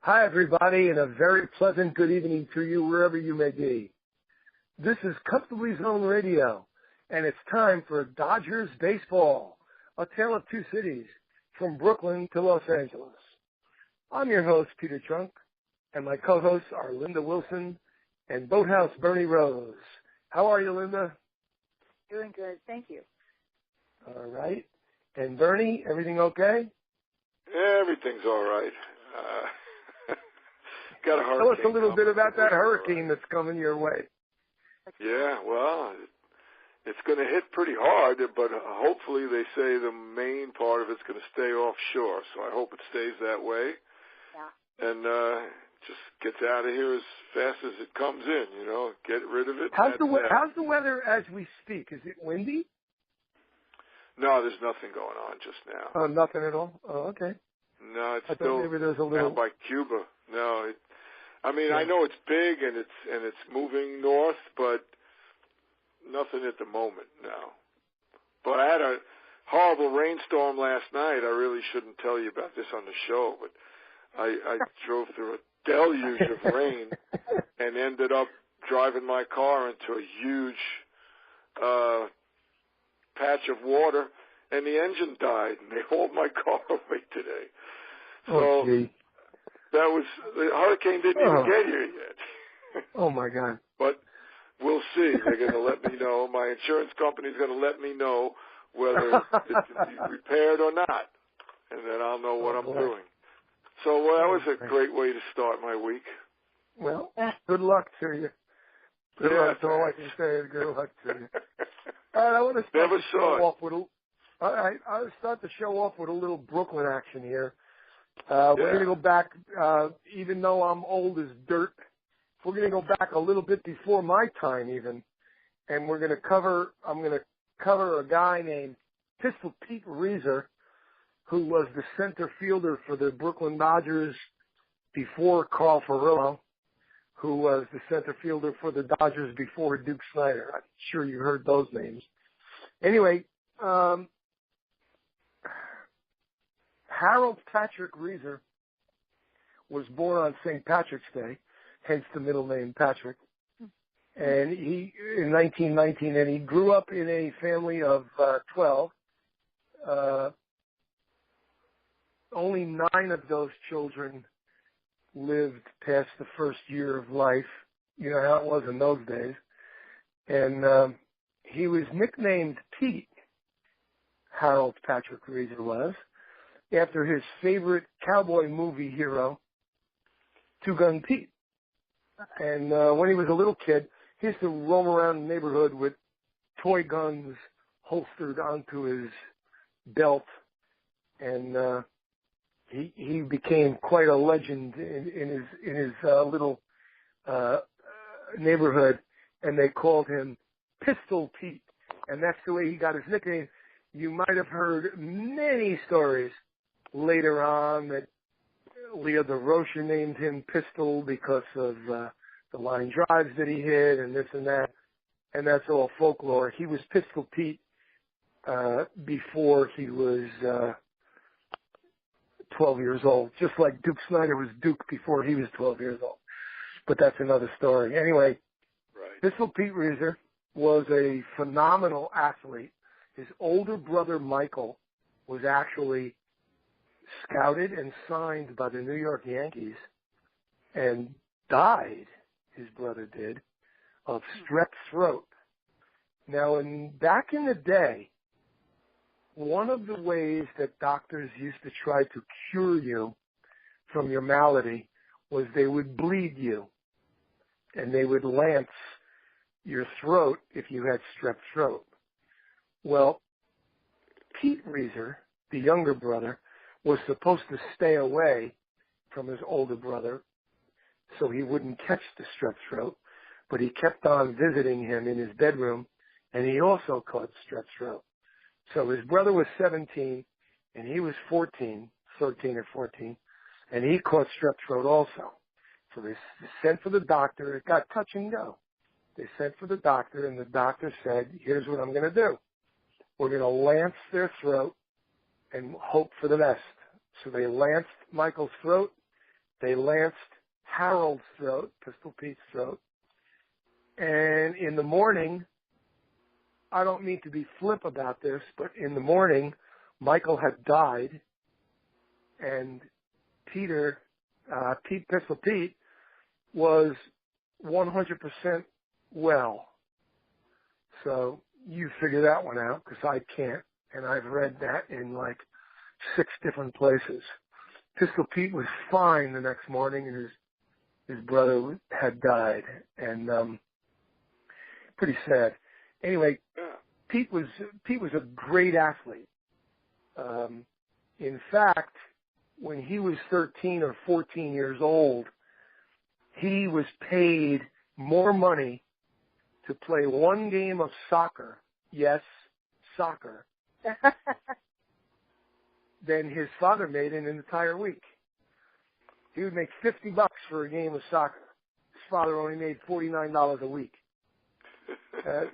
Hi, everybody, and a very pleasant good evening to you wherever you may be. This is Comfortably Zone Radio, and it's time for Dodgers Baseball, a tale of two cities, from Brooklyn to Los Angeles. I'm your host, Peter Trunk, and my co-hosts are Linda Wilson and Boathouse Bernie Rose. How are you, Linda? Doing good, thank you. All right. And Bernie, everything okay? Everything's all right. Got a hurricane. Tell us a little bit about that hurricane that's coming your way. Yeah, well, it's going to hit pretty hard, but hopefully they say the main part of it's going to stay offshore, so I hope it stays that way. Yeah. And just gets out of here as fast as it comes in, get rid of it. How's the weather as we speak? Is it windy? No, there's nothing going on just now. Oh, nothing at all? Oh, okay. No, it's I still maybe there's a little down by Cuba. No, Yeah. I know it's big and it's moving north, but nothing at the moment now. But I had a horrible rainstorm last night. I really shouldn't tell you about this on the show, but I drove through a deluge of rain and ended up driving my car into a huge patch of water, and the engine died, and they hauled my car away today. So the hurricane didn't even get here yet. Oh, my God. But we'll see. They're going to let me know. My insurance company's going to let me know whether it's repaired or not, and then I'll know what I'm doing. So that was a great way to start my week. Well, good luck to you. Good luck. That's all I can say is good luck to you. All right, I want to start the show off with I'll start the show off with a little Brooklyn action here. We're going to go back, even though I'm old as dirt, we're going to go back a little bit before my time even, and I'm going to cover a guy named Pistol Pete Reiser, who was the center fielder for the Brooklyn Dodgers before Carl Furillo, who was the center fielder for the Dodgers before Duke Snider. I'm sure you heard those names. Anyway, Harold Patrick Reiser was born on St. Patrick's Day, hence the middle name Patrick, and he in 1919, and he grew up in a family of 12. Only 9 of those children lived past the first year of life. You know how it was in those days. And he was nicknamed Pete, Harold Patrick Reiser was, after his favorite cowboy movie hero, Two Gun Pete. And when he was a little kid, he used to roam around the neighborhood with toy guns holstered onto his belt, and he became quite a legend in his little neighborhood, and they called him Pistol Pete, and that's the way he got his nickname. You might have heard many stories later on that Leo DeRocher named him Pistol because of the line drives that he hit and this and that, and that's all folklore. He was Pistol Pete before he was 12 years old, just like Duke Snider was Duke before he was 12 years old. But that's another story. Anyway, Pistol Pete Reiser was a phenomenal athlete. His older brother, Michael, was actually scouted and signed by the New York Yankees and died, his brother did, of strep throat. Now, back in the day, one of the ways that doctors used to try to cure you from your malady was they would bleed you, and they would lance your throat if you had strep throat. Well, Pete Reiser, the younger brother, was supposed to stay away from his older brother so he wouldn't catch the strep throat, but he kept on visiting him in his bedroom, and he also caught strep throat. So his brother was 17, and he was 13 or 14, and he caught strep throat also. So they sent for the doctor. It got touch and go. They sent for the doctor, and the doctor said, here's what I'm going to do. We're going to lance their throat and hope for the best. So they lanced Michael's throat, They lanced Harold's throat, Pistol Pete's throat. And in the morning, I don't mean to be flip about this, but in the morning, Michael had died, and Pistol Pete, was 100% well. So you figure that one out, because I can't, and I've read that in like 6 different places. Pistol Pete was fine the next morning, and his brother had died, and pretty sad. Anyway, Pete was a great athlete. In fact, when he was 13 or 14 years old, he was paid more money to play one game of soccer, yes, soccer, than his father made in an entire week. He would make $50 for a game of soccer. His father only made $49 a week.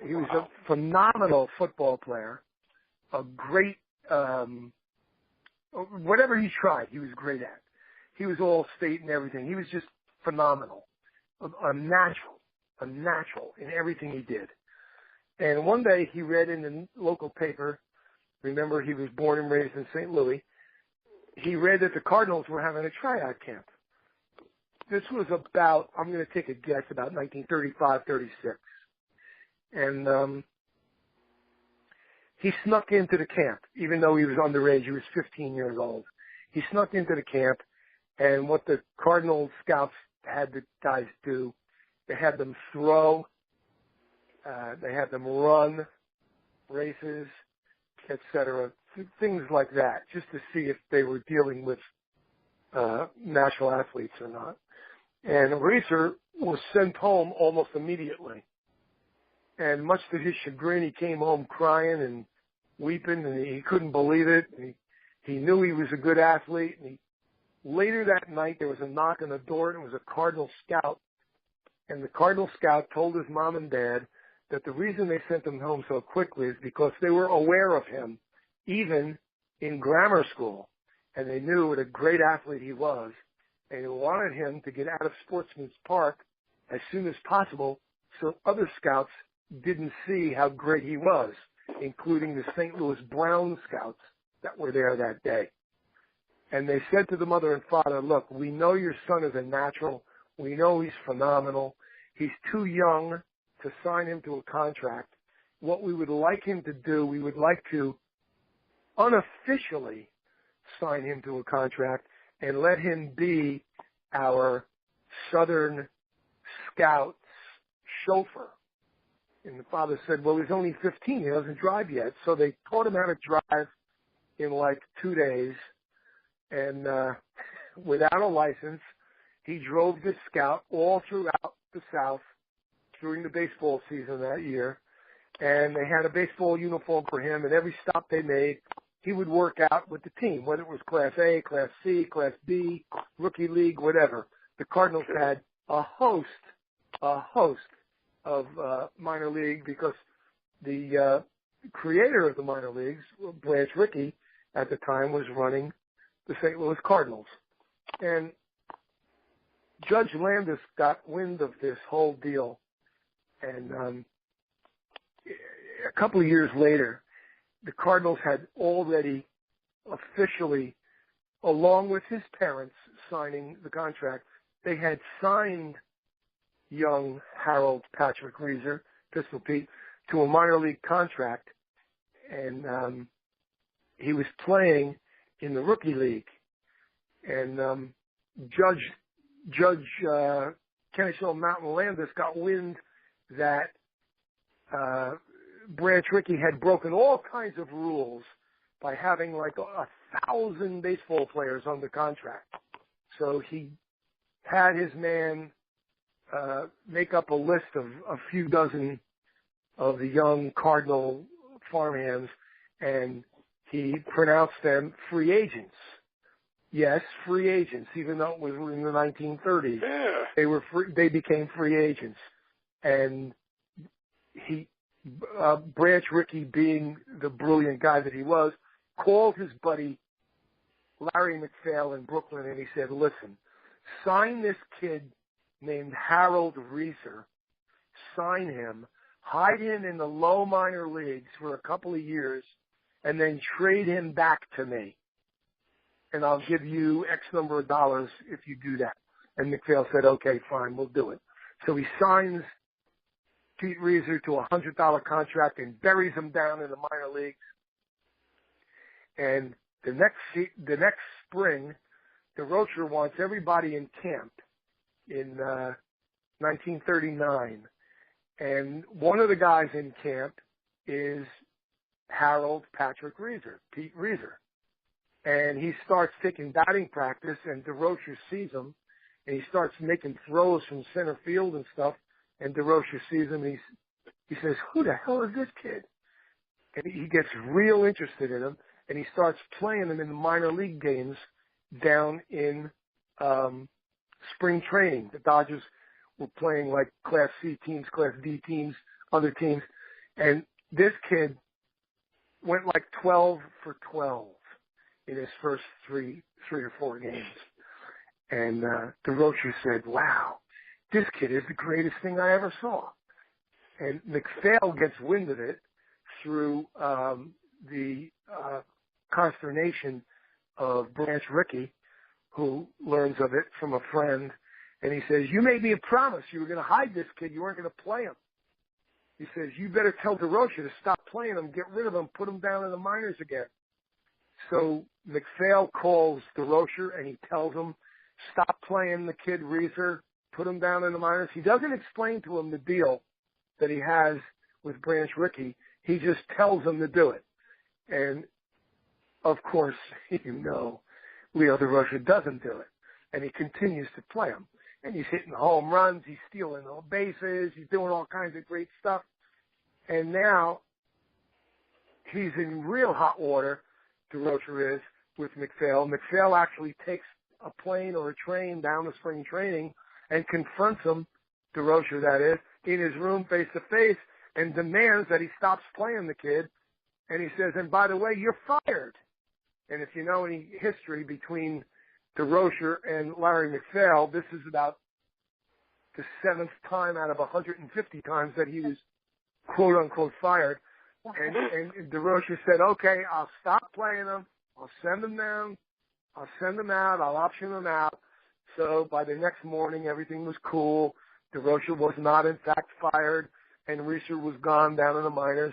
He was a phenomenal football player, a great, whatever he tried, he was great at. He was all state and everything. He was just phenomenal, a natural in everything he did. And one day he read in the local paper, remember he was born and raised in St. Louis, he read that the Cardinals were having a tryout camp. This was about, I'm going to take a guess, about 1935, 36. And he snuck into the camp, even though he was underage. He was 15 years old. He snuck into the camp, and what the Cardinal scouts had the guys do, they had them throw, they had them run races, etc., things like that, just to see if they were dealing with national athletes or not. And Reiser was sent home almost immediately. And much to his chagrin, he came home crying and weeping, and he couldn't believe it. And he knew he was a good athlete. And later that night, there was a knock on the door, and it was a Cardinal scout. And the Cardinal scout told his mom and dad that the reason they sent him home so quickly is because they were aware of him, even in grammar school. And they knew what a great athlete he was. And they wanted him to get out of Sportsman's Park as soon as possible so other scouts didn't see how great he was, including the St. Louis Brown scouts that were there that day. And they said to the mother and father, look, we know your son is a natural. We know he's phenomenal. He's too young to sign him to a contract. What we would like him to do, we would like to unofficially sign him to a contract and let him be our Southern Scouts chauffeur. And the father said, well, he's only 15. He doesn't drive yet. So they taught him how to drive in like 2 days. And without a license, he drove the Scout all throughout the South during the baseball season that year. And they had a baseball uniform for him. And every stop they made, he would work out with the team, whether it was Class A, Class C, Class B, Rookie League, whatever. The Cardinals had a host of minor league, because the creator of the minor leagues, Branch Rickey, at the time was running the St. Louis Cardinals. And Judge Landis got wind of this whole deal. And a couple of years later, the Cardinals had already officially, along with his parents signing the contract, they had signed young Harold Patrick Reiser, Pistol Pete, to a minor league contract, and he was playing in the Rookie League. And Judge Kennesaw Mountain Landis got wind that Branch Rickey had broken all kinds of rules by having like 1,000 baseball players under contract. So he had his man make up a list of a few dozen of the young Cardinal farmhands, and he pronounced them free agents. Yes, free agents, even though it was in the 1930s. Yeah. They became free agents. And Branch Rickey, being the brilliant guy that he was, called his buddy Larry McPhail in Brooklyn, and he said, listen, sign this kid named Harold Reiser, sign him, hide him in the low minor leagues for a couple of years, and then trade him back to me. And I'll give you X number of dollars if you do that. And MacPhail said, okay, fine, we'll do it. So he signs Pete Reiser to a $100 contract and buries him down in the minor leagues. And the next spring, DeRocher wants everybody in camp in 1939. And one of the guys in camp is Harold Patrick Reiser, Pete Reiser. And he starts taking batting practice, and DeRocher sees him, and he starts making throws from center field and stuff, and DeRocher sees him, and he says, who the hell is this kid? And he gets real interested in him, and he starts playing him in the minor league games down in spring training. The Dodgers were playing like Class C teams, Class D teams, other teams, and this kid went like 12 for 12 in his first three or four games. And DeRocher said, wow, this kid is the greatest thing I ever saw. And MacPhail gets wind of it through the consternation of Branch Rickey, who learns of it from a friend. And he says, you made me a promise. You were going to hide this kid. You weren't going to play him. He says, you better tell DeRocher to stop playing him, get rid of him, put him down in the minors again. So MacPhail calls DeRocher and he tells him, stop playing the kid Reiser, put him down in the minors. He doesn't explain to him the deal that he has with Branch Rickey. He just tells him to do it. And, of course, Leo DeRocher doesn't do it. And he continues to play him. And he's hitting home runs, he's stealing the bases, he's doing all kinds of great stuff. And now he's in real hot water, DeRocher is, with MacPhail. MacPhail actually takes a plane or a train down to spring training and confronts him, DeRocher that is, in his room face to face and demands that he stops playing the kid. And he says, and by the way, you're fired. And if you know any history between DeRocher and Larry MacPhail, this is about the 7th time out of 150 times that he was quote unquote fired. And DeRocher said, okay, I'll stop playing him. I'll send him down. I'll send him out. I'll option him out. So by the next morning, everything was cool. DeRocher was not, in fact, fired, and Reiser was gone down in the minors.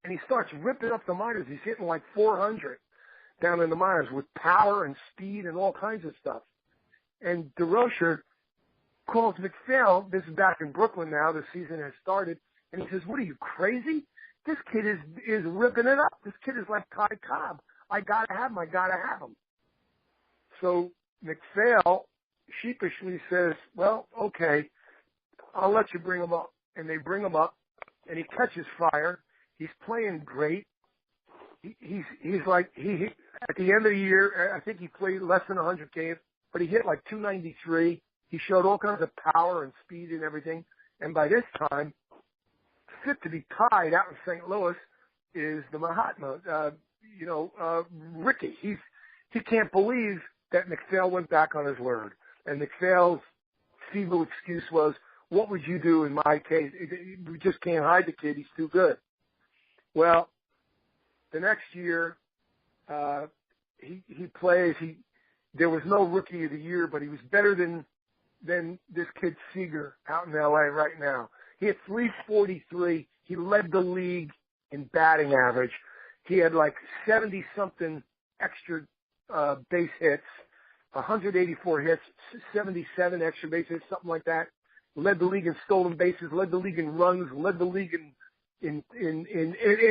And he starts ripping up the minors. He's hitting like 400 down in the minors with power and speed and all kinds of stuff. And DeRocher calls MacPhail. This is back in Brooklyn now. The season has started. And he says, what are you, crazy? This kid is ripping it up. This kid is like Ty Cobb. I got to have him. I got to have him. So MacPhail sheepishly says, well, okay, I'll let you bring him up. And they bring him up, and he catches fire. He's playing great. He's like, at the end of the year, I think he played less than 100 games, but he hit like 293. He showed all kinds of power and speed and everything. And by this time, fit to be tied out in St. Louis is the Mahatma, Rickey. He can't believe that MacPhail went back on his word. And MacPhail's feeble excuse was, what would you do in my case? We just can't hide the kid. He's too good. Well, the next year, he plays. There was no Rookie of the Year, but he was better than this kid Seager out in L.A. right now. He had 343. He led the league in batting average. He had like 70-something extra base hits, 184 hits, 77 extra base hits, something like that. Led the league in stolen bases, led the league in runs, led the league in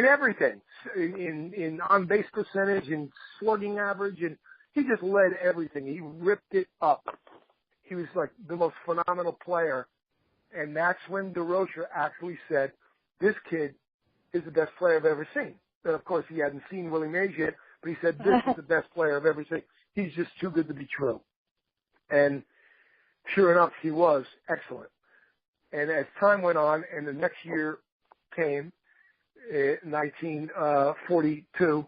everything, in on base percentage, in slugging average, and he just led everything. He ripped it up. He was like the most phenomenal player. And that's when DeRocher actually said, this kid is the best player I've ever seen. And, of course, he hadn't seen Willie Mays yet, but he said, this is the best player I've ever seen. He's just too good to be true. And sure enough, he was excellent. And as time went on, and the next year came, 1942,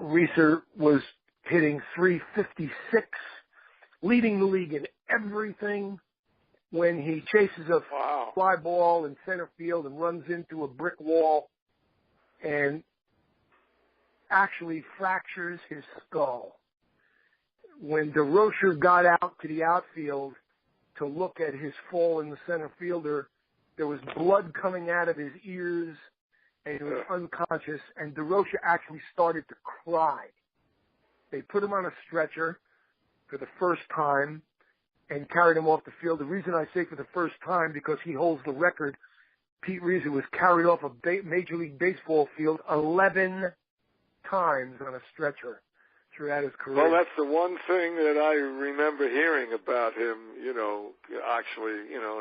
Reiser was hitting 356 leading the league in everything. When he chases a fly ball in center field and runs into a brick wall and actually fractures his skull. When DeRocher got out to the outfield to look at his fall in the center fielder, there was blood coming out of his ears and he was unconscious, and DeRocher actually started to cry. They put him on a stretcher for the first time and carried him off the field. The reason I say for the first time, because he holds the record. Pete Reiser was carried off a Major League Baseball field 11 times on a stretcher throughout his career. Well, that's the one thing that I remember hearing about him, actually,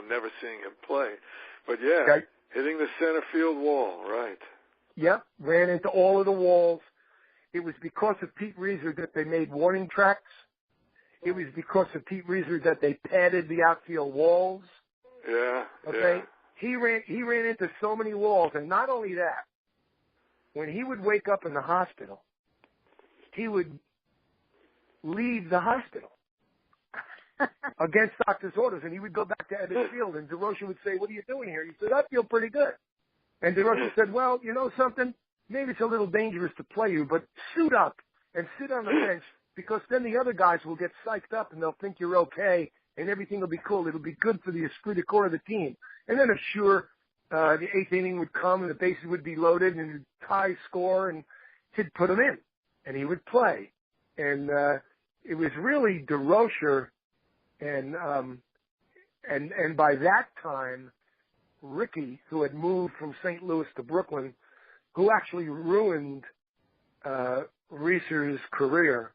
never seeing him play. But, hitting the center field wall, right. Yep, ran into all of the walls. It was because of Pete Reiser that they made warning tracks. It was because of Pete Reiser that they padded the outfield walls. Yeah. Okay. Yeah. He ran into so many walls, and not only that, when he would wake up in the hospital, he would leave the hospital against doctor's orders, and he would go back to Ebbets Field, and DeRocher would say, "What are you doing here?" He said, "I feel pretty good." And DeRocher said, "Well, you know something? Maybe it's a little dangerous to play you, but suit up and sit on the bench, because then the other guys will get psyched up and they'll think you're okay and everything will be cool. It'll be good for the esprit de corps of the team." And then, the eighth inning would come and the bases would be loaded and tie score, and he'd put him in and he would play. And it was really DeRocher and by that time, Ricky, who had moved from St. Louis to Brooklyn, who actually ruined Reiser's career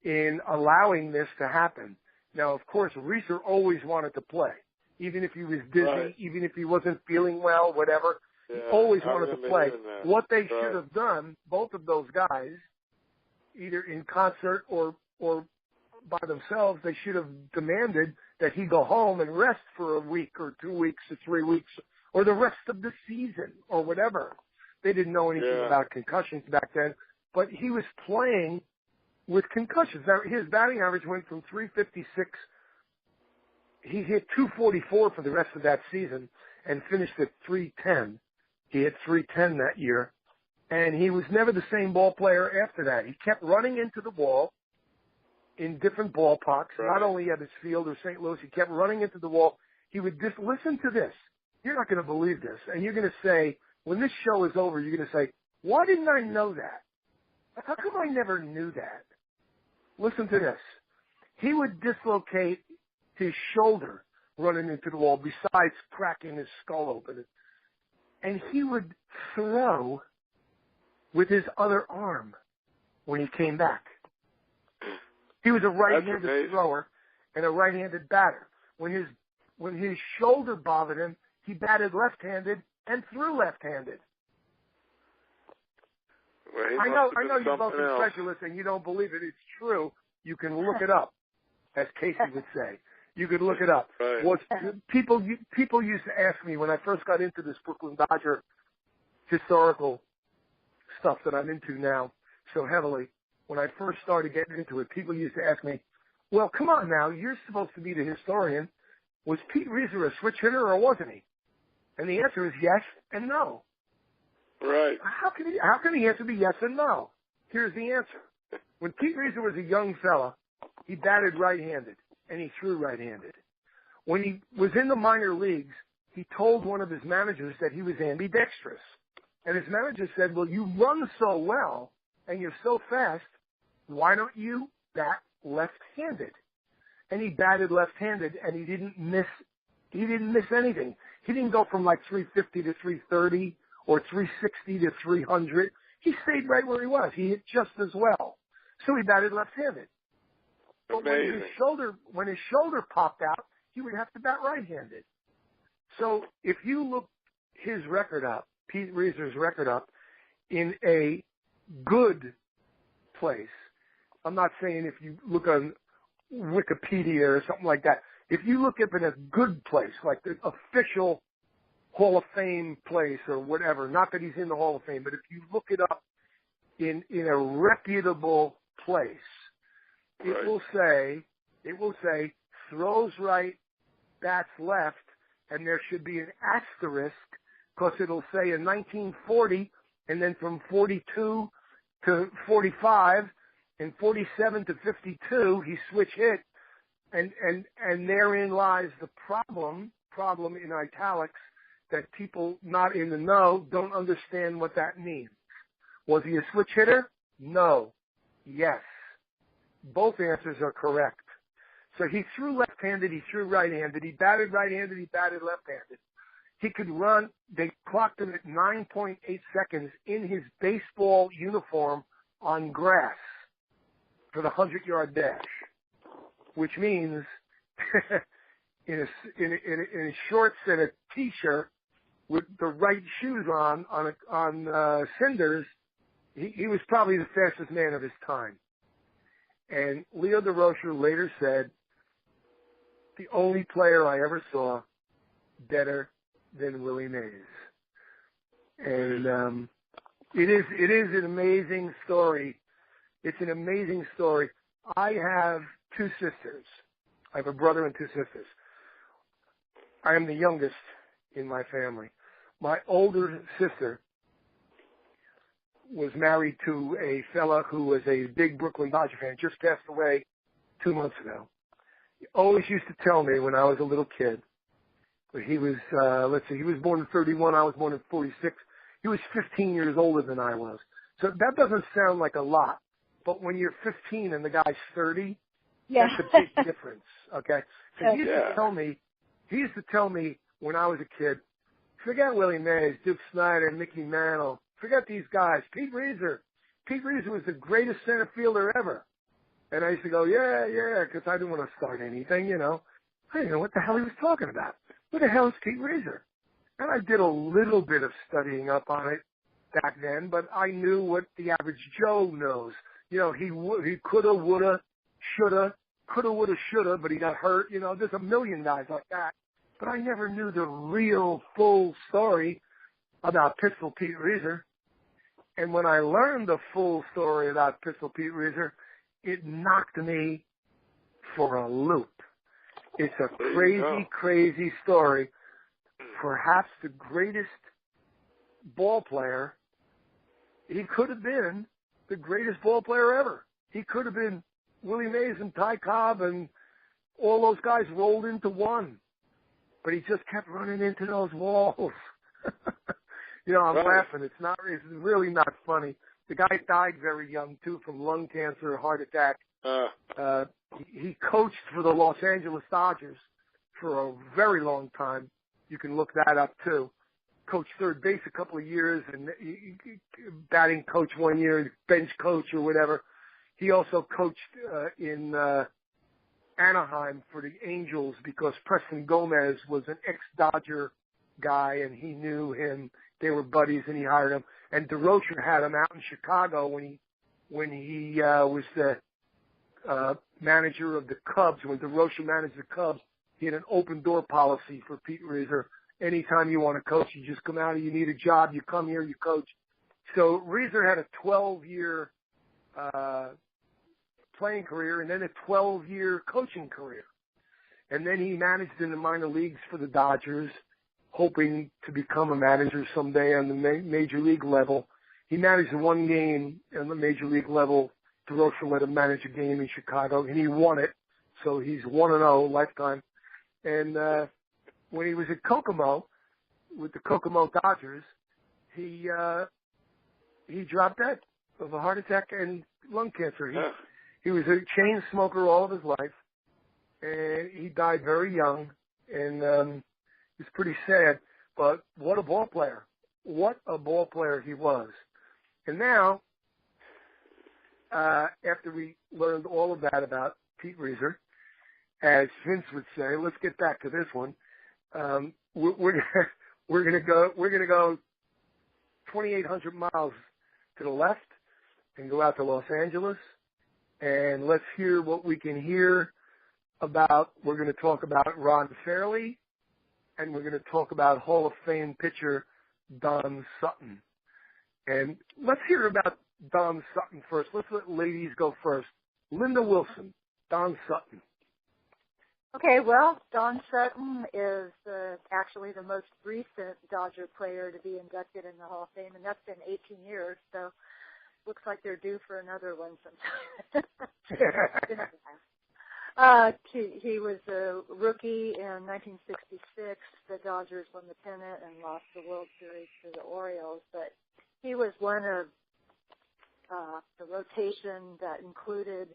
in allowing this to happen. Now, of course, Reiser always wanted to play, even if he was dizzy, even if he wasn't feeling well, whatever. He always wanted to play. What they should have done, both of those guys, either in concert or by themselves, they should have demanded that he go home and rest for a week or 2 weeks or 3 weeks or the rest of the season or whatever. They didn't know anything about concussions back then, but he was playing with concussions. Now, his batting average went from 356. He hit 244 for the rest of that season and finished at 310. He hit 310 that year, and he was never the same ball player after that. He kept running into the wall in different ballparks, not only at his field or St. Louis. He kept running into the wall. He would just listen to this. You're not going to believe this, and you're going to say, when this show is over, you're going to say, "Why didn't I know that? How come I never knew that?" Listen to this. He would dislocate his shoulder running into the wall besides cracking his skull open. And he would throw with his other arm when he came back. He was a right-handed thrower and a right-handed batter. When his shoulder bothered him, he batted left-handed and threw left-handed. Well, I know you're both incredulous and you don't believe it. It's true. You can look it up, as Casey would say. You could look it up. Right. People used to ask me when I first got into this Brooklyn Dodger historical stuff that I'm into now so heavily. When I first started getting into it, people used to ask me, "Well, come on now, you're supposed to be the historian. Was Pete Reiser a switch hitter or wasn't he?" And the answer is yes and no. Right. How can the answer be yes and no? Here's the answer. When Pete Reiser was a young fella, he batted right-handed and he threw right-handed. When he was in the minor leagues, he told one of his managers that he was ambidextrous. And his manager said, "Well, you run so well and you're so fast, why don't you bat left-handed?" And he batted left-handed and he didn't miss anything. He didn't go from like 350 to 330 or 360 to 300. He stayed right where he was. He hit just as well. So he batted left-handed. But when his shoulder popped out, he would have to bat right-handed. So if you look his record up, Pete Reiser's record up, in a good place, I'm not saying if you look on Wikipedia or something like that, if you look up in a good place, like the official Hall of Fame place or whatever, not that he's in the Hall of Fame, but if you look it up in a reputable place, it will say it will say throws right, bats left, and there should be an asterisk because it'll say in 1940, and then from 42 to 45, and 47 to 52, he switch hit, and therein lies the problem in italics, that people not in the know don't understand what that means. Was he a switch hitter? No. Yes. Both answers are correct. So he threw left-handed, he threw right-handed, he batted right-handed, he batted left-handed. He could run, they clocked him at 9.8 seconds in his baseball uniform on grass for the 100-yard dash, which means in a shorts and a t-shirt with the right shoes on cinders, he was probably the fastest man of his time. And Leo DeRocher later said, the only player I ever saw better than Willie Mays. And it is an amazing story. It's an amazing story. I have two sisters. I have a brother and two sisters. I am the youngest in my family. My older sister was married to a fella who was a big Brooklyn Dodger fan, just passed away 2 months ago. He always used to tell me when I was a little kid, but he was, he was born in 31, I was born in 46. He was 15 years older than I was. So that doesn't sound like a lot, but when you're 15 and the guy's 30, yeah. that's a big difference, okay? So he used to tell me when I was a kid, forget Willie Mays, Duke Snider, Mickey Mantle, forget these guys. Pete Reiser. Pete Reiser was the greatest center fielder ever. And I used to go, yeah, because I didn't want to start anything, you know. I didn't know what the hell he was talking about. Who the hell is Pete Reiser? And I did a little bit of studying up on it back then, but I knew what the average Joe knows. You know, he coulda, woulda, shoulda, but he got hurt. You know, there's a million guys like that. But I never knew the real full story about Pistol Pete Reiser. And when I learned the full story about Pistol Pete Reiser, it knocked me for a loop. It's a crazy story. Perhaps the greatest ball player. He could have been the greatest ball player ever. He could have been Willie Mays and Ty Cobb and all those guys rolled into one. But he just kept running into those walls. You know, I'm laughing. It's really not funny. The guy died very young, too, from lung cancer, a heart attack. He coached for the Los Angeles Dodgers for a very long time. You can look that up, too. Coached third base a couple of years and batting coach 1 year, bench coach or whatever. He also coached in Anaheim for the Angels because Preston Gomez was an ex-Dodger guy and he knew him. They were buddies and he hired him. And DeRocher had him out in Chicago when he was the manager of the Cubs. When DeRocher managed the Cubs, he had an open door policy for Pete Reiser. Anytime you want to coach, you just come out and you need a job, you come here, you coach. So Reiser had a 12-year playing career and then a 12-year coaching career. And then he managed in the minor leagues for the Dodgers, hoping to become a manager someday on the major league level. He managed one game on the major league level. DeRocher let him manage a game in Chicago, and he won it. So he's 1-0 lifetime. And when he was at Kokomo, with the Kokomo Dodgers, he dropped dead of a heart attack and lung cancer. He was a chain smoker all of his life, and he died very young, and it's pretty sad. But what a ball player. What a ball player he was. And now, after we learned all of that about Pete Reiser, as Vince would say, let's get back to this one. We're gonna go 2,800 miles to the left and go out to Los Angeles, and let's hear what we can hear about. We're going to talk about Ron Fairley, and we're going to talk about Hall of Fame pitcher Don Sutton. And let's hear about Don Sutton first. Let's let ladies go first. Linda Wilson, Don Sutton. Okay, well, Don Sutton is actually the most recent Dodger player to be inducted in the Hall of Fame, and that's been 18 years, so looks like they're due for another one sometime. He was a rookie in 1966. The Dodgers won the pennant and lost the World Series to the Orioles, but he was one of the rotation that included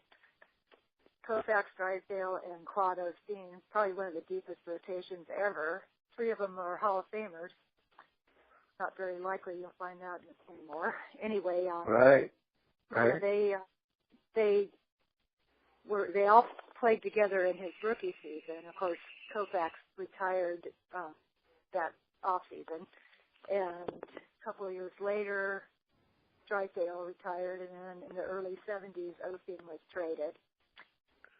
Koufax, Drysdale, and Claude Osteen, probably one of the deepest rotations ever. 3 of them are Hall of Famers. Not very likely you'll find that anymore. Anyway, right. They all played together in his rookie season. Of course, Koufax retired that off season, and a couple of years later, Drysdale retired, and then in the early 70s, Osteen was traded.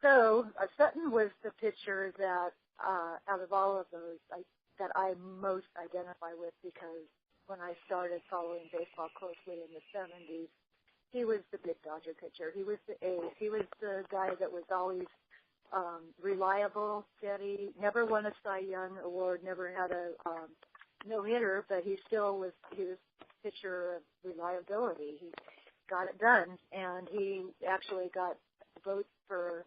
So Sutton was the pitcher that, out of all of those, that I most identify with, because when I started following baseball closely in the 70s, he was the big Dodger pitcher. He was the ace. He was the guy that was always reliable, steady, never won a Cy Young award, never had a no-hitter, but he was pitcher of reliability. He got it done, and he actually got votes for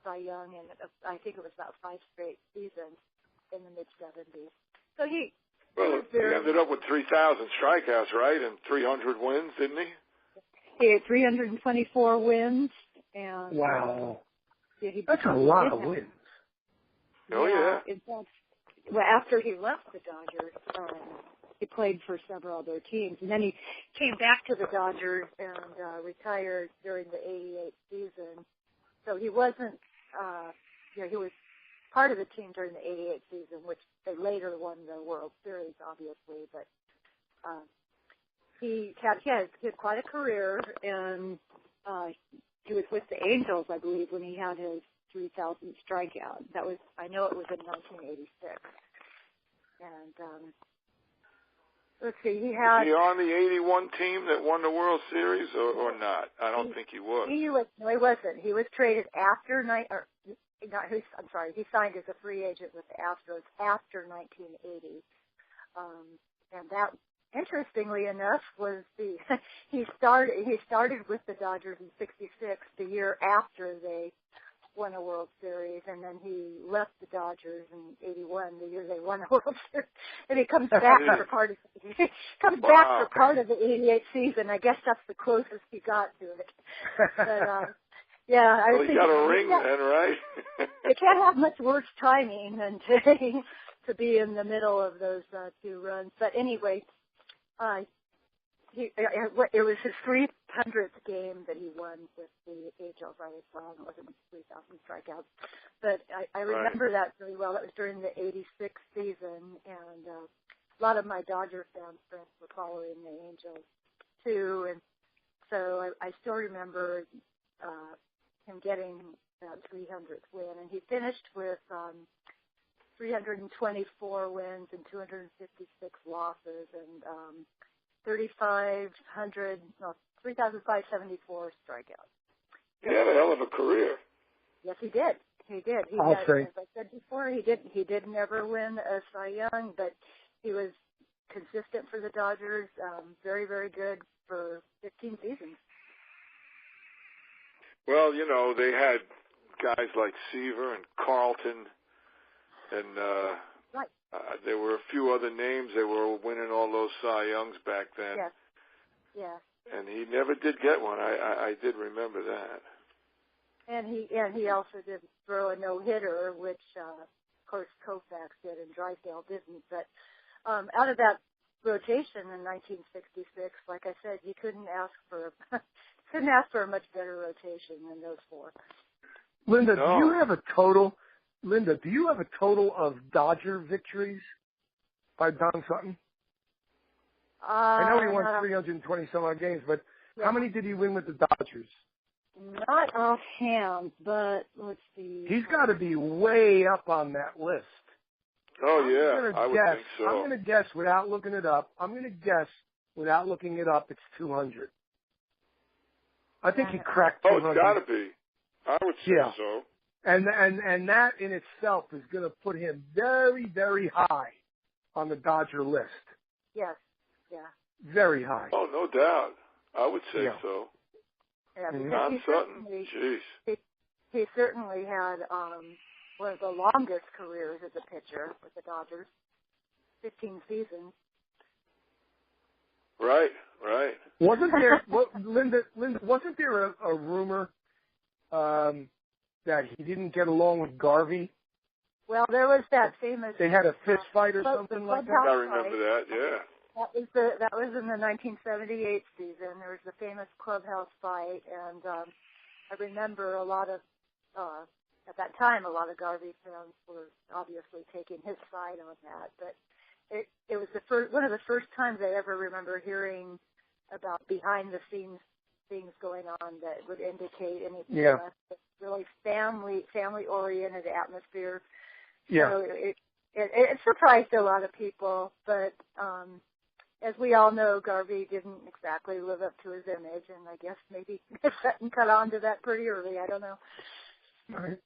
Cy Young, and I think it was about 5 straight seasons in the mid-70s. So he ended up with 3,000 strikeouts, right, and 300 wins, didn't he? He had 324 wins. And, wow. That's a lot of wins. Oh, yeah. In fact, after he left the Dodgers, he played for several other teams. And then he came back to the Dodgers and retired during the 88 season. So he wasn't, he was part of the team during the 88 season, which they later won the World Series, obviously. But he had quite a career, and he was with the Angels, I believe, when he had his 3,000th strikeout. I know it was in 1986. And let's see, he had... Was he on the 81 team that won the World Series or not? I don't think he was. No, he wasn't. He was traded after... he signed as a free agent with the Astros after 1980. And that, interestingly enough, was he started with the Dodgers in 66, the year after they won a World Series, and then he left the Dodgers in 81, the year they won a World Series, and he comes back for part of the 88 season. I guess that's the closest he got to it. But yeah, I think he got a ring then, right? You can't have much worse timing than to be in the middle of those 2 runs. But anyway, it was his 300th game that he won with the Angels. I was wrong; it wasn't 3,000 strikeouts, but I remember that very well. It was during the '86 season, and a lot of my Dodger friends were following the Angels too, and so I still remember him getting that 300th win, and he finished with 324 wins and 256 losses, and 3,574 strikeouts. He had a hell of a career. Yes, he did. He did. As I said before, he did never win a Cy Young, but he was consistent for the Dodgers. Very, very good for 15 seasons. Well, they had guys like Seaver and Carlton, and right. There were a few other names. They were winning all those Cy Youngs back then. Yes. Yes. And he never did get one. I did remember that. And he also did throw a no-hitter, which of course Koufax did and Drysdale didn't. But out of that rotation in 1966, like I said, you couldn't ask for a much better rotation than those 4. Linda, do you have a total of Dodger victories by Don Sutton? I know he won 320 some odd games, but how many did he win with the Dodgers? Not offhand, but let's see. He's got to be way up on that list. Oh, yeah, I would think so. I'm going to guess without looking it up. It's 200. I think he cracked 200. Oh, it's got to be. I would say so. And that in itself is going to put him very, very high on the Dodger list. Yes. Yeah. Very high. Oh, no doubt. I would say so. Yeah, Don Sutton, jeez. He certainly had one of the longest careers as a pitcher with the Dodgers, 15 seasons. Right. Wasn't there, Linda, wasn't there a rumor that he didn't get along with Garvey? Well, there was that famous. They had a fist fight or something like that. I remember that. Yeah. That was in the 1978 season. There was the famous clubhouse fight, and I remember a lot of at that time a lot of Garvey fans were obviously taking his side on that. But it was one of the first times I ever remember hearing about behind the scenes things going on that would indicate anything less than really family oriented atmosphere. Yeah. So it surprised a lot of people, but as we all know, Garvey didn't exactly live up to his image, and I guess maybe Sutton cut on to that pretty early. I don't know. All right.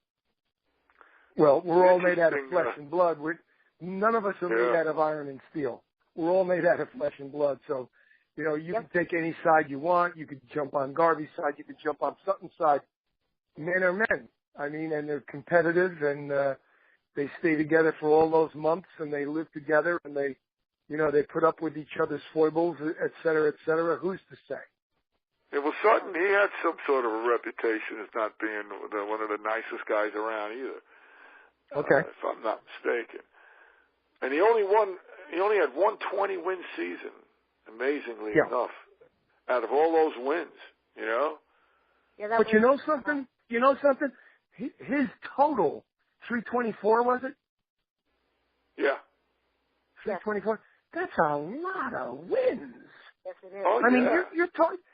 Well, we're all made out of flesh and blood. None of us are made out of iron and steel. We're all made out of flesh and blood. So, you can take any side you want. You could jump on Garvey's side. You could jump on Sutton's side. Men are men. I mean, and they're competitive, and they stay together for all those months, and they live together, and they put up with each other's foibles, et cetera, et cetera. Who's to say? Yeah, well, Sutton, he had some sort of a reputation as not being one of the nicest guys around either. Okay. If I'm not mistaken. And he only had one 20-win season, amazingly enough, out of all those wins, Yeah, but you know something? His total, 324, was it? Yeah. 324? That's a lot of wins. Yes, it is. Oh, I mean,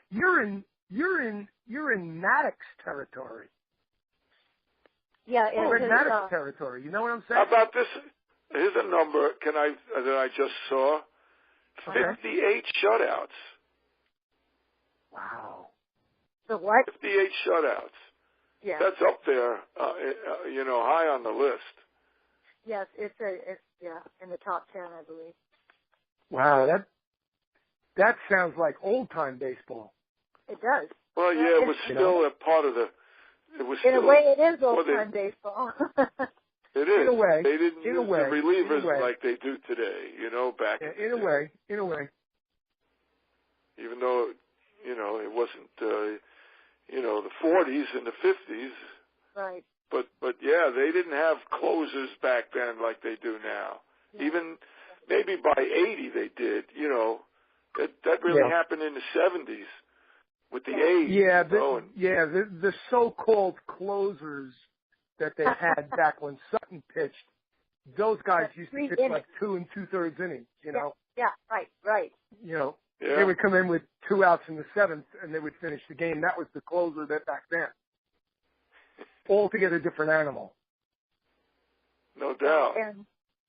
you're in Maddox territory. Yeah, We're in Maddox territory. You know what I'm saying? How about this? Here's a number that I just saw. 58 shutouts. Wow. The what? 58 shutouts. Yeah. That's up there, high on the list. Yes, it's in the top 10, I believe. Wow, that sounds like old-time baseball. It does. Well, yeah, it was still a part of the. It was in a way, it is old-time baseball. It is. In a way. They didn't use the relievers like they do today, back in a way. Even though, it wasn't, the 40s and the 50s. Right. But yeah, they didn't have closers back then like they do now. Yeah. Even maybe by 80 they did, That really happened in the 70s with the A's. Yeah, the so-called closers that they had back when Sutton pitched, those guys used to pitch like 2 2/3 innings, Yeah, right. They would come in with 2 outs in the 7th, and they would finish the game. That was the closer that back then. Altogether different animal. No doubt.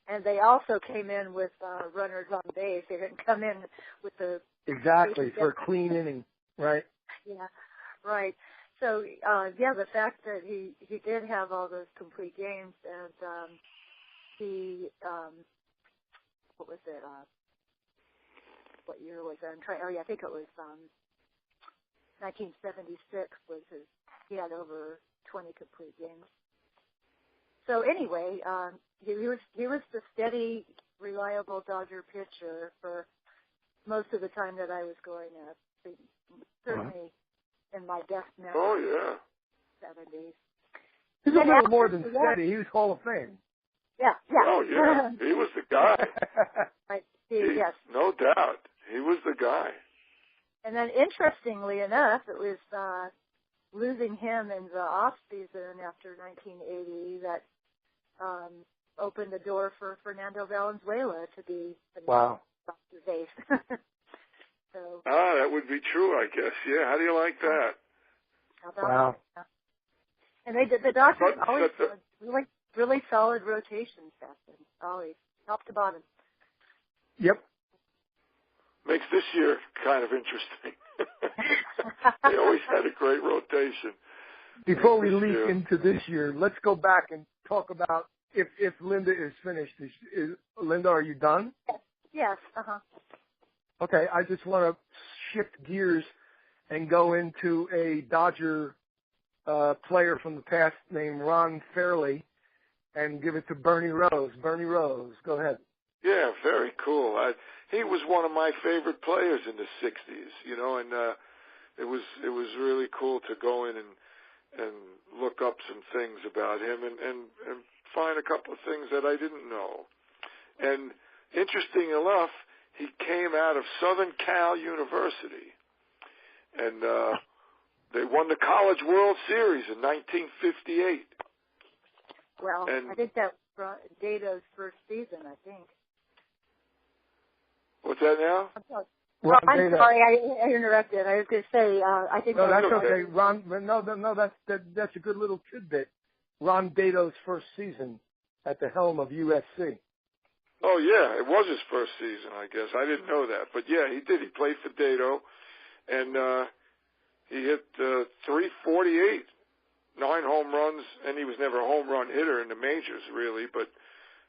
And they also came in with runners on base. They didn't come in with the... Exactly, for a clean inning, right? Yeah, right. So, the fact that he did have all those complete games, and he, what was it, what year was that? I think it was 1976 he had over 20 complete games. So anyway, he was the steady, reliable Dodger pitcher for most of the time that I was growing up. Certainly in my best memory. Oh, yeah. 70s. He's a little more than steady. He was Hall of Fame. Yeah. Oh, yeah. He was the guy. Right. Yes. No doubt. He was the guy. And then, interestingly enough, it was losing him in the off season after 1980 that opened the door for Fernando Valenzuela to be the Dodger base. So. That would be true, I guess. Yeah. How do you like that? Wow. That? And the Dodgers always had really solid rotations back then. Always, top to bottom. Yep. Makes this year kind of interesting. They always had a great rotation. Before we leap into this year, let's go back and talk about if Linda is finished. Linda, are you done? Yes. Uh-huh. Okay, I just want to shift gears and go into a Dodger player from the past named Ron Fairley and give it to Bernie Rose. Bernie Rose, go ahead. Yeah, very cool. He was one of my favorite players in the 60s, you know, and it was really cool to go in and look up some things about him and find a couple of things that I didn't know. And interesting enough, he came out of Southern Cal University, and they won the College World Series in 1958. Well, and I think that was Dato's first season, I think. What's that now? I'm sorry, I interrupted. I was going to say, I think no, that's okay. Ron, no, that's a good little tidbit. Ron Dato's first season at the helm of USC. Oh yeah, it was his first season, I guess. I didn't know that, but yeah, he did. He played for Dato, and he hit 348, 9 home runs, and he was never a home run hitter in the majors, really, but.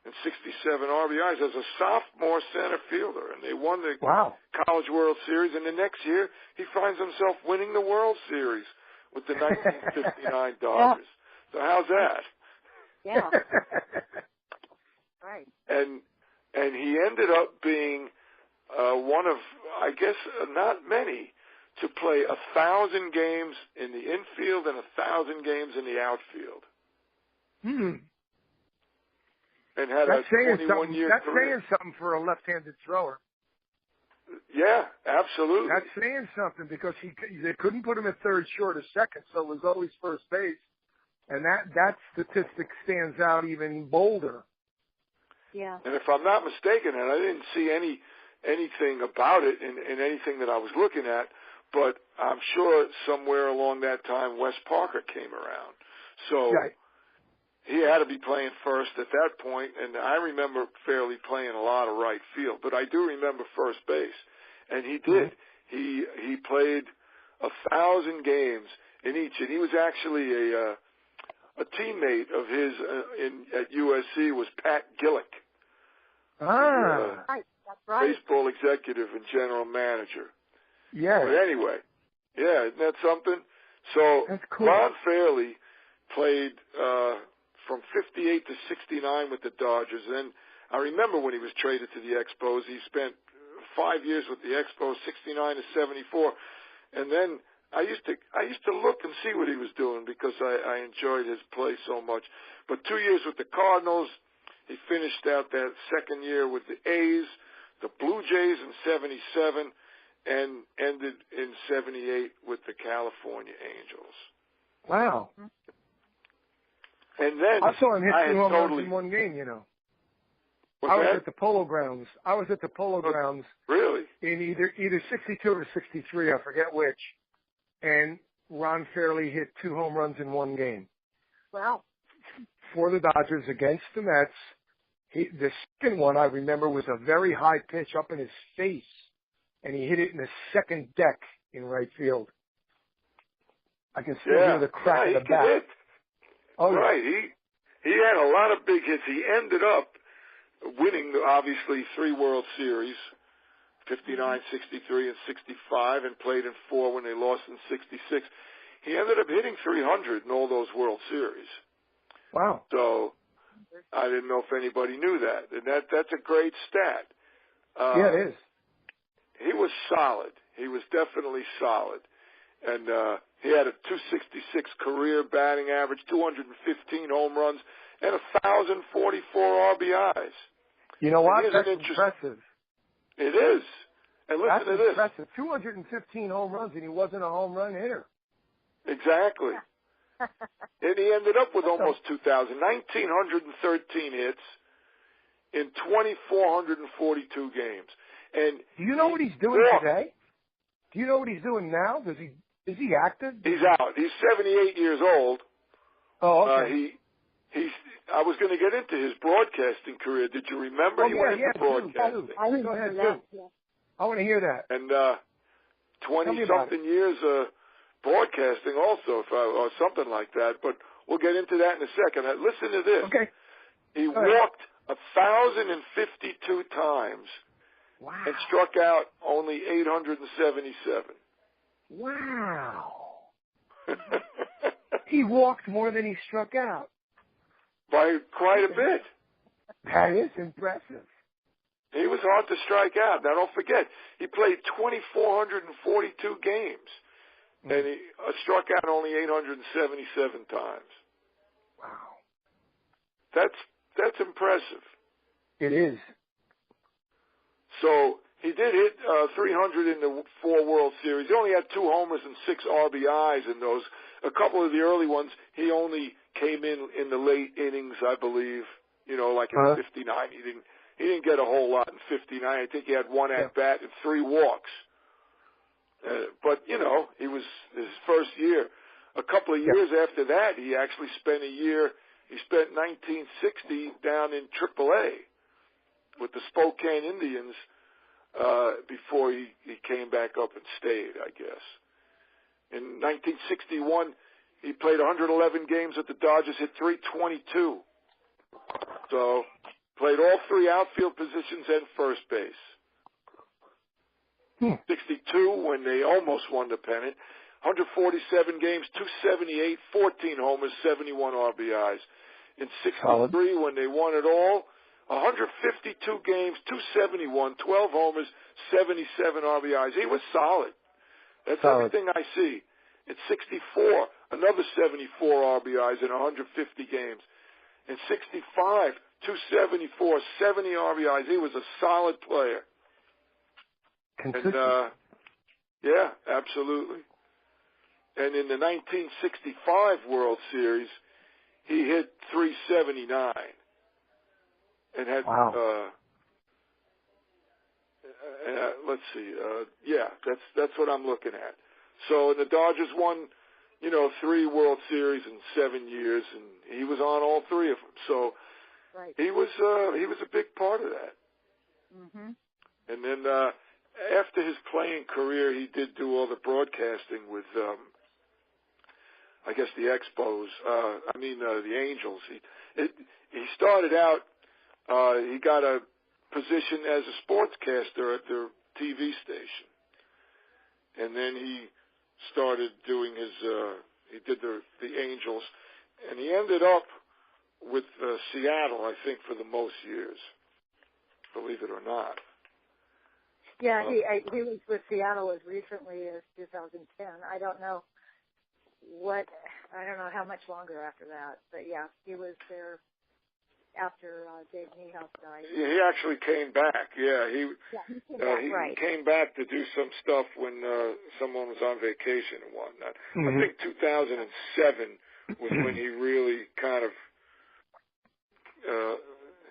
And 67 RBIs as a sophomore center fielder, and they won the College World Series. And the next year, he finds himself winning the World Series with the 1959 Dodgers. So how's that? Yeah. Right. And he ended up being one of, I guess, not many to play 1,000 games in the infield and 1,000 games in the outfield. And had a 21-year career. That's saying something for a left-handed thrower. Yeah, absolutely. That's saying something because they couldn't put him at third, short, or second, so it was always first base. And that statistic stands out even bolder. Yeah. And if I'm not mistaken, and I didn't see anything about it in anything that I was looking at, but I'm sure somewhere along that time Wes Parker came around. So. Right. He had to be playing first at that point, and I remember Fairley playing a lot of right field, but I do remember first base, and he did. He played 1,000 games in each, and he was actually a teammate of his at USC was Pat Gillick, right, that's right, baseball executive and general manager. Yeah. But anyway, yeah, isn't that something? So that's cool. Ron Fairley played. From 58 to 69 with the Dodgers. And I remember when he was traded to the Expos, he spent 5 years with the Expos, 69 to 74. And then I used to look and see what he was doing because I enjoyed his play so much. But 2 years with the Cardinals, he finished out that second year with the A's, the Blue Jays in 77, and ended in 78 with the California Angels. Wow. And then I saw him hit 2 home runs in one game, you know. I was at the Polo Grounds. Really? In either 62 or 63, I forget which. And Ron Fairley hit 2 home runs in one game. Wow. For the Dodgers against the Mets. The second one, I remember, was a very high pitch up in his face. And he hit it in the second deck in right field. I can still hear the crack of the bat. Hit. Oh, right. He had a lot of big hits. He ended up winning, obviously, 3 World Series, 59, 63, and 65, and played in 4 when they lost in 66. He ended up hitting 300 in all those World Series. Wow. So I didn't know if anybody knew that. And that's a great stat. Yeah, it is. He was solid. He was definitely solid. And he had a .266 career batting average, 215 home runs, and 1,044 RBIs. You know what? That's impressive. It is. And listen to this. That's impressive. 215 home runs, and he wasn't a home run hitter. Exactly. And he ended up with almost 2,000, 1,913 hits in 2,442 games. And do you know what he's doing today? Do you know what he's doing now? Is he active? He's out. He's 78 years old. Oh, okay. I was going to get into his broadcasting career. Did you remember he went into broadcasting? I remember that. I want to hear that. And 20-something years broadcasting also, or something like that. But we'll get into that in a second. Listen to this. Okay. He walked 1,052 times. Wow. And struck out only 877. Wow. He walked more than he struck out. By quite a bit. That is impressive. He was hard to strike out. Now, don't forget, he played 2,442 games, and he struck out only 877 times. Wow. That's impressive. It is. So he did hit 300 in the 4 World Series. He only had 2 homers and 6 RBIs in those. A couple of the early ones, he only came in the late innings, I believe. You know, like in 59. He didn't get a whole lot in 59. I think he had 1 at bat and 3 walks. But you know, he was his first year. A couple of years after that, he actually spent a year. He spent 1960 down in AAA. With the Spokane Indians before he came back up and stayed, I guess. In 1961, he played 111 games with the Dodgers, hit .322. So, played all 3 outfield positions and first base. 62, when they almost won the pennant. 147 games, 278, 14 homers, 71 RBIs. In 63, when they won it all, 152 games, 271, 12 homers, 77 RBIs. He was solid. That's everything I see. In 64, another 74 RBIs in 150 games. In 65, 274, 70 RBIs. He was a solid player. Consistent. And, yeah, absolutely. And in the 1965 World Series, he hit .379. And had, let's see, that's what I'm looking at. So, and the Dodgers won, 3 World Series in 7 years, and he was on all 3 of them. So, he was a big part of that. Mm-hmm. And then after his playing career, he did do all the broadcasting with, I guess, the Expos. The Angels. He started out. He got a position as a sportscaster at their TV station. And then he started doing he did the Angels. And he ended up with Seattle, I think, for the most years, believe it or not. Yeah, he was with Seattle as recently as 2010. I don't know how much longer after that. But, yeah, he was there after Dave Niehaus died. Yeah, he actually came back. Yeah, he came back to do some stuff when someone was on vacation and whatnot. I think 2007 was when he really kind of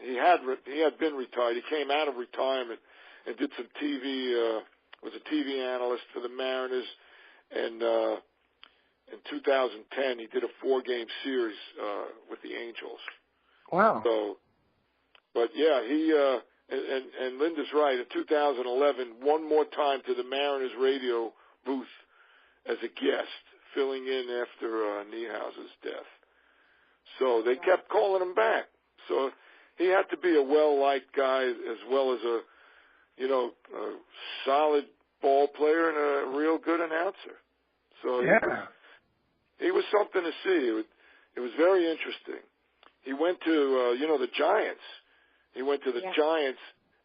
he had been retired. He came out of retirement and did some TV. Was a TV analyst for the Mariners, and in 2010 he did a 4-game series with the Angels. Wow. So, but yeah, he and Linda's right. In 2011, one more time to the Mariners radio booth as a guest, filling in after Niehaus's death. So they kept calling him back. So he had to be a well-liked guy as well as a solid ball player and a real good announcer. So he was something to see. It was very interesting. He went to, the Giants. He went to the Giants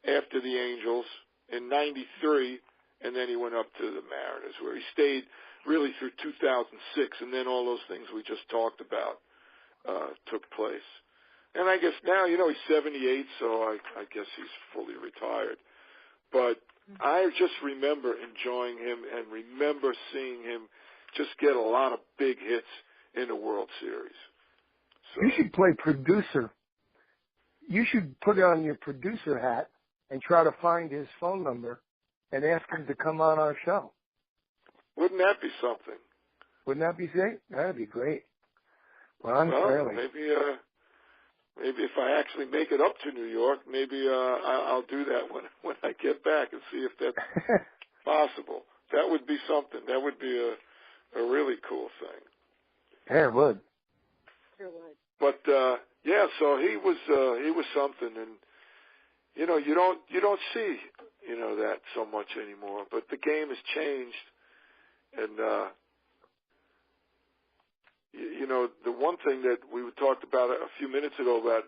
after the Angels in '93, and then he went up to the Mariners, where he stayed really through 2006, and then all those things we just talked about took place. And I guess now, he's 78, so I guess he's fully retired. But I just remember enjoying him and remember seeing him just get a lot of big hits in the World Series. So, you should play producer. You should put on your producer hat and try to find his phone number and ask him to come on our show. Wouldn't that be something? Wouldn't that be great? That'd be great. Well, Fairley. Maybe if I actually make it up to New York, maybe I'll do that when I get back and see if that's possible. That would be something. That would be a really cool thing. Yeah, it would. Sure would. But yeah, so he was something, and you know, you don't see, you know, that so much anymore. But the game has changed, and you know, the one thing that we talked about a few minutes ago about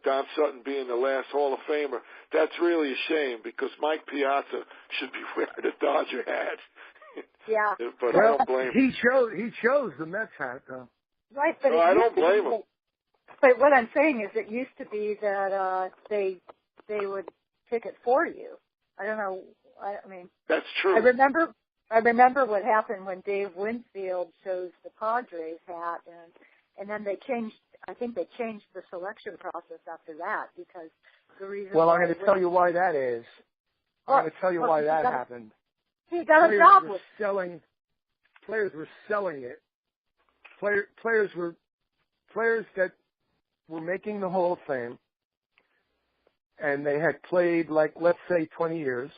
Don Sutton being the last Hall of Famer, that's really a shame because Mike Piazza should be wearing a Dodger hat. Yeah. But I don't blame him. He chose the Mets hat, though. Right, but I don't blame him. But what I'm saying is, it used to be that they would pick it for you. I don't know. I mean, that's true. I remember what happened when Dave Winfield chose the Padres hat, and then they changed. I think they changed the selection process after that because the reason. Well, I'm going to tell you why that is. I'm going to tell you why that happened. He got a job with players were selling it. Players that were making the Hall of Fame, and they had played, like, let's say 20 years,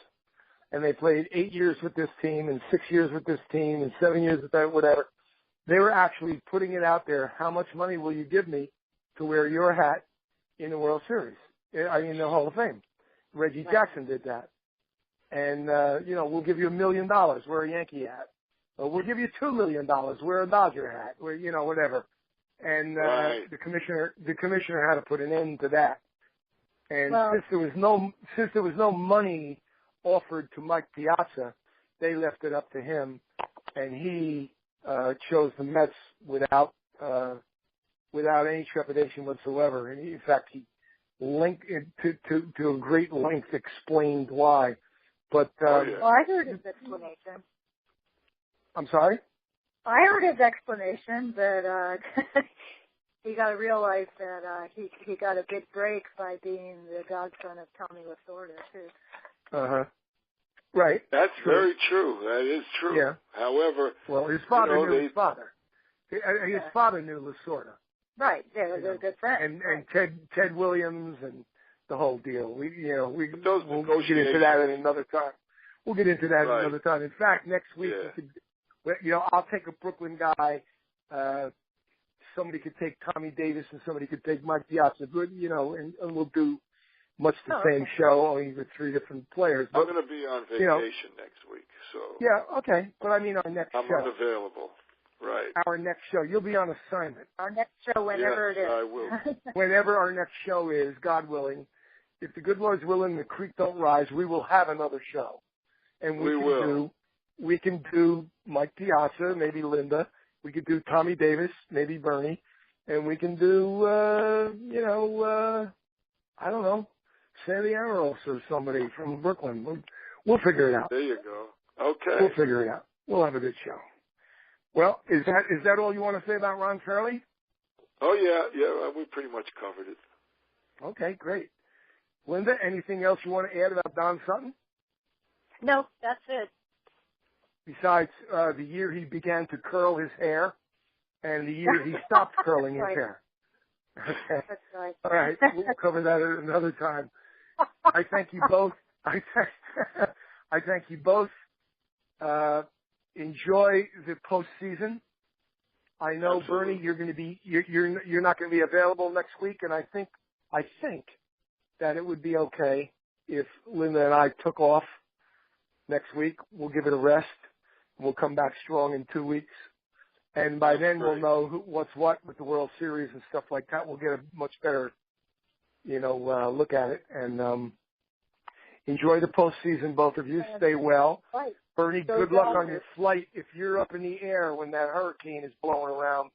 and they played 8 years with this team and 6 years with this team and 7 years with that, whatever. They were actually putting it out there. How much money will you give me to wear your hat in the World Series? I mean, the Hall of Fame. Reggie Jackson did that. And, you know, we'll give you $1 million, wear a Yankee hat. Or we'll give you $2 million, wear a Dodger hat, or, you know, whatever. And, the commissioner had to put an end to that. And since there was no money offered to Mike Piazza, they left it up to him, and he chose the Mets without any trepidation whatsoever. And in fact, he linked it to a great length, explained why. But well, I heard his explanation. I'm sorry? I heard his explanation that he got to realize that he got a big break by being the godson of Tommy Lasorda too. Right. That's very true. That is true. Yeah. However, well, his father knew his father. His father knew Lasorda. Right. They're good friends. And Ted Williams and the whole deal. We'll get into that at another time. We'll get into that at another time. In fact, next week, I'll take a Brooklyn guy. Somebody could take Tommy Davis and somebody could take Mike Piazza. You know, and we'll do much the same show, only with 3 different players. But, I'm going to be on vacation next week, so. Yeah, okay. But I mean, our next show. I'm unavailable. Right. Our next show. You'll be on assignment. Our next show, whenever it is. I will. Whenever our next show is, God willing. If the good Lord's willing, the creek don't rise, we will have another show. And we can do Mike Piazza, maybe Linda. We could do Tommy Davis, maybe Bernie. And we can do, I don't know, Sandy Amaros or somebody from Brooklyn. We'll figure it out. There you go. Okay. We'll figure it out. We'll have a good show. Well, is that all you want to say about Ron Fairley? Oh, yeah, we pretty much covered it. Okay, great. Linda, anything else you want to add about Don Sutton? No, that's it. Besides the year he began to curl his hair and the year he stopped curling his hair. Okay. That's right. All right, we'll cover that at another time. I thank you both. I thank you both. Enjoy the postseason. I know, Absolutely. Bernie, you're going to be you're not going to be available next week, and I think that it would be okay if Linda and I took off next week. We'll give it a rest. We'll come back strong in 2 weeks, and by then we'll know what's what with the World Series and stuff like that. We'll get a much better, look at it, and enjoy the postseason, both of you. Stay well. Right. Bernie, good luck on your flight. If you're up in the air when that hurricane is blowing around,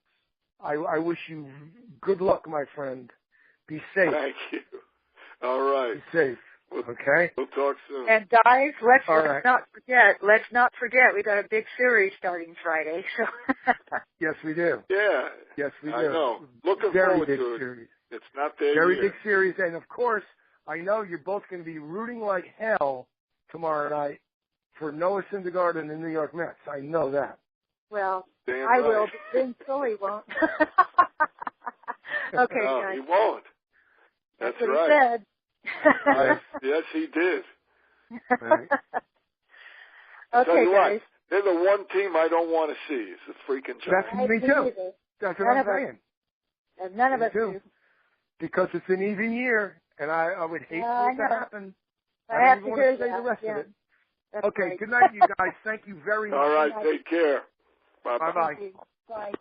I wish you good luck, my friend. Be safe. Thank you. All right. Be safe. Okay? We'll talk soon. And guys, let's not forget we got a big series starting Friday. So yes, we do. Yeah. Yes, we do. I know. Looking Very forward big to it. series. It's not there Very yet. big series, and of course, I know you're both going to be rooting like hell tomorrow night for Noah Syndergaard and the New York Mets. I know that. well, Damn I right. will, but Vin Philly won't. Okay, no, guys. he won't. That's That's what right. he said. Yes, he did. Right. Tell Okay, you guys. They're the one team I don't want to see. It's the freaking Giants. That's me too. That's what I'm saying. And none of us do. Because it's an even year, and I would hate for it to happen. I don't have even to want hear to say that. the rest of it. That's okay, right. good night, you guys. Thank you very much. All right, take care. Bye-bye. Bye-bye. Bye.